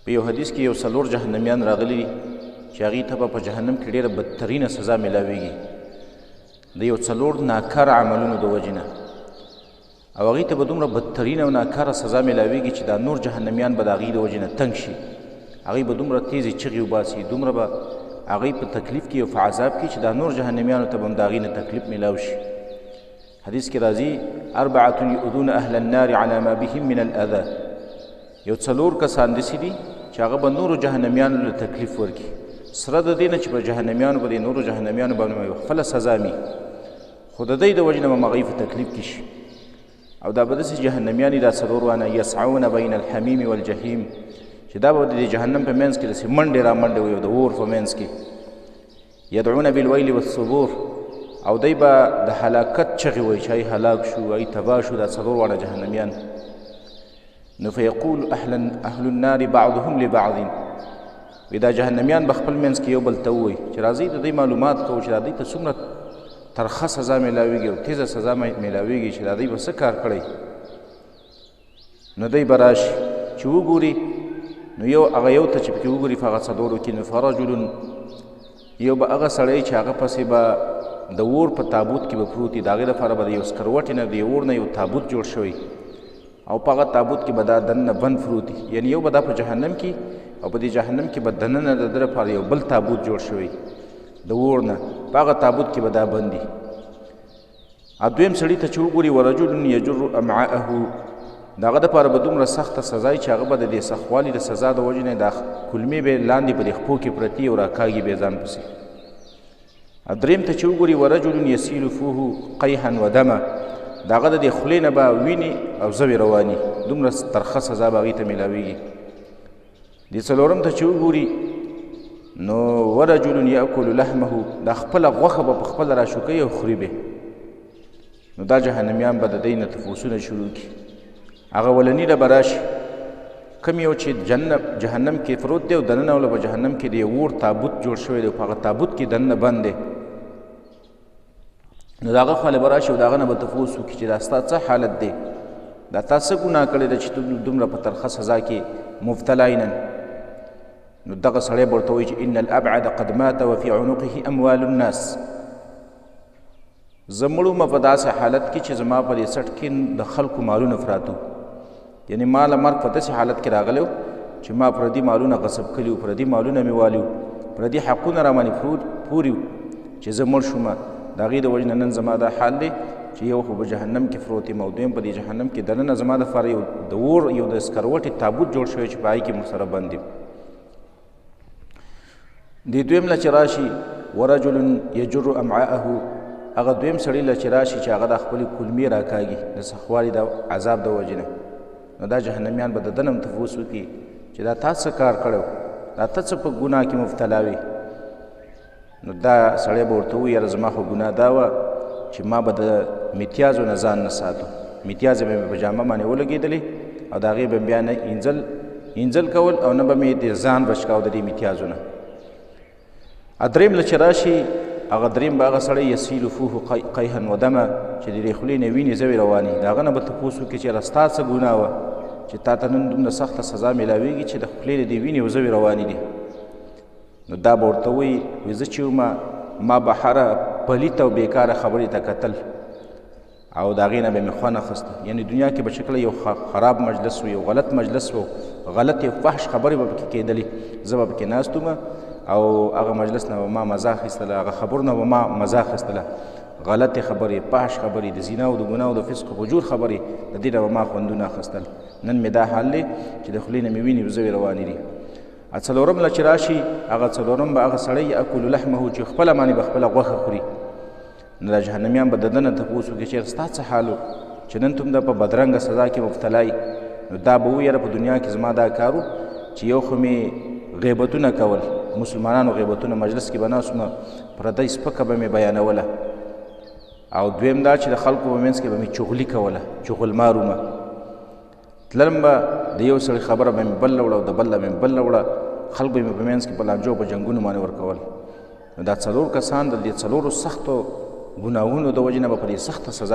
په یو حدیث کې یو 4 جهنمیان راغلي دي چې هغوی ته به په جهنم کې ډېره بدترینه سزا میلاویږي د یو 4 ناکاره عملونو د وجې نه، او هغوی ته به دومره بدترینه او ناکاره سزا میلاویږي چې دا نور جهنمیان به د هغوی د وجې نه تنګ شي. هغوی به دومره تیزې چغې وباسي، دومره به هغوی په تکلیف کې او په عذاب کې چې دا نور جهنمیانو ته به هم د هغوی نه تکلیف میلاو شي. حدیث کې راځي 4 یؤذون اهل النار على ما بهم من الاذى. یو 4 کسان داسې دي چې هغه به نورو جهنمیانو له تکلیف ورکړي، سره د دې نه چې په جهنمیانو به د نورو جهنمیانو باندې خپله سزا مي، خو د دوی د وجې نه به هغوی په تکلیف کې شي. او دا به داسې جهنمیان دي دا 4 وانه یسعون بین الحمیم والجحیم، چې دا به د جهنم په منځ کې داسې منډې را منډې وي او د اور په منځ کې یدعون بالویل والثبور، او دی به د هلاکت چغې وایي چې ای هلاک شو، ای تباه شو، دا 4 واړه جهنمیان. نو فیقول اهل النار بعضهم لبعض، وی دا جهنمیان به خپل منځ کې یو بل ته ووایي چې راځئ د دوی معلومات کوو چې دا دوی ته څومره ترخه سزا میلاویږي او تیزه سزا میلاویږي چې دا دوی به څه کار کړی. نو دوی به راشي چې وګوري، نو یو ته چې پکې وګوري په هغه 4 کې، نو فرجل، یو به هغه سړی چې هغه پسې به د اور په تابوت کې به پروت وي، د هغې دپاره به د یو سکروټې نه د یو اور نه یو تابوت جوړ شوی، او په هغه تابوت کې به دا دننه بند پروت وي. یعنې یو به دا په جهنم کې، او په دې جهنم کې به دننه د ده لپاره یو بل تابوت جوړ شوی د اور نه، په هغه تابوت کې به دا بند وي. او دویم سړي ته چې وګوري ورجل یجر امعاءه، د هغه دپاره به دومره سخته سزا وي چې هغه به د دې سختوالي د سزا د وجې نه دا کلمې به لاندې په دې خپو کې پرتې او راکاږي به ځان پسې. دریم ته چې وګوري ورجل یسیل فوه قیحا ودمه، د هغه د دې خولې نه به وینې او زوی رواني، دومره ترخه سزا به هغوی ته میلاویږي. دې 4م ته چې وګوري نو ورجل یاکل لحمه، دا خپله غوښه به په خپله راشوکوي او خوري به. نو دا جهنمیان به د دوی نه تفوسونه شروع کړي. هغه ولني له به راشي، کوم یو چې جهنم کې پروت دی او دننه وله په جهنم کې د یو اور تابوت جوړ شوی دی، په هغه تابوت کې دننه بند دی. نو د هغه خواله به راشي او د هغه نه به تفوس وکړي چې دا ستا څه حالت دی، دا تا څه ګناه کړې ده چې ته دومره په ترخه سزا کې مبتلا یې نن. نو دغه سړی به ورته وایي چې ان الابعد قد مات وفي عنقه اموال الناس، زه مړ ومه په داسې حالت کې چې زما په دې سټ کې د خلکو مالونه پراته وو، یعنې ما له مرګ په داسې حالت کې راغلی و چې ما پردي مالونه غصب کړي وو، پردي مالونه مې والي وو، پردي حقونه را باندې پوري وو چې زه مړ شومه. د هغې د وجې نه نن زما دا حال دی چې یو خو په جهنم کې پروت یم، او دویم په دې جهنم کې دننه زما دپاره یو د اور یو د سکروټې تابوت جوړ شوی چې په هغې کې موږ سره بند یم. دې دویم له چې راشي ورجل یجر امعاءه، هغه دویم سړي له چې راشي چې هغه د خپلې کلمې راکاږي د سختوالي د عذاب د وجې نه، نو دا جهنمیان به د ده نه هم تفوس وکړي چې دا تا څه کار کړی و، دا ته څه په ګناه کې مبتلا وې. نو دا سړی به ورته ووایي یاره زما خو ګناه دا وه چې ما به د میتیازو نه ځان نه ساتو، میتیازې به مې په جامه باندې ولګېدلې او د هغې به بیا نه اینځل کول او نه به مې د ځان بچ کاوه د دې میتیازو نه. دریم له چې راشي هغه دریم به هغه سړی یسیل فوه قیحا ودمه، چې د دې خولې نه وینې زوی رواني، د هغه نه به تپوس وکړي چې یاره ستا څه ګناه وه چې تا ته نن دومره سخته سزا میلاویږي چې د خولې نه دې وینې او زوی روانې دي. نو دا به ورته وایي زه چې ومه ما به هره پلیته او بېکاره خبرې ته کتل او د هغې نه به مې خوند اخیسته، یعنې دنیا کې به چې کله یو خراب مجلس و، یو غلط مجلس و، غلط یو فحش خبرې به پکې کېدلې، زه به پکې ناست وم او هغه مجلس نه به ما مزه اخیستله، هغه خبرو نه به ما مزه اخیستله، غلطې خبرې، فحش خبرې، د زنا او د ګناه او د فسق و فجور خبرې، د دې نه به ما خوندونه اخیستل. نن مې دا حال دی چې د خولې نه مې وینې او زوی روانې دي. 4م له چې راشي هغه 4م به هغه سړی یاکل لحمه، چې خپله باندې به خپله غوښه خوري. نو دا جهنمیان به د ده نه تپوس وکړي چې ستا څه حال و چې نن ته هم په بدرنګه سزا کې مبتلا یې. نو دا به ووایي یاره په دنیا کې زما دا کار و چې یو خو مې غیبتونه کول، مسلمانانو غیبتونه، مجلس کې به ناست ومه پردی سپکه به مې بیانوله، او دویم دا چې د خلکو په منځ کې به مې چغلي کوله، چغلمار ومه. تللم به د یو سړي خبره به مې بل وړه او د بل نه مې بل وړه، خلک به مې په منځ کې په لانجو په جنګونو باندې ورکول. نو دا 4 کسان د دې 4 سختو ګناهونو د وجې نه به په دې سخته سزا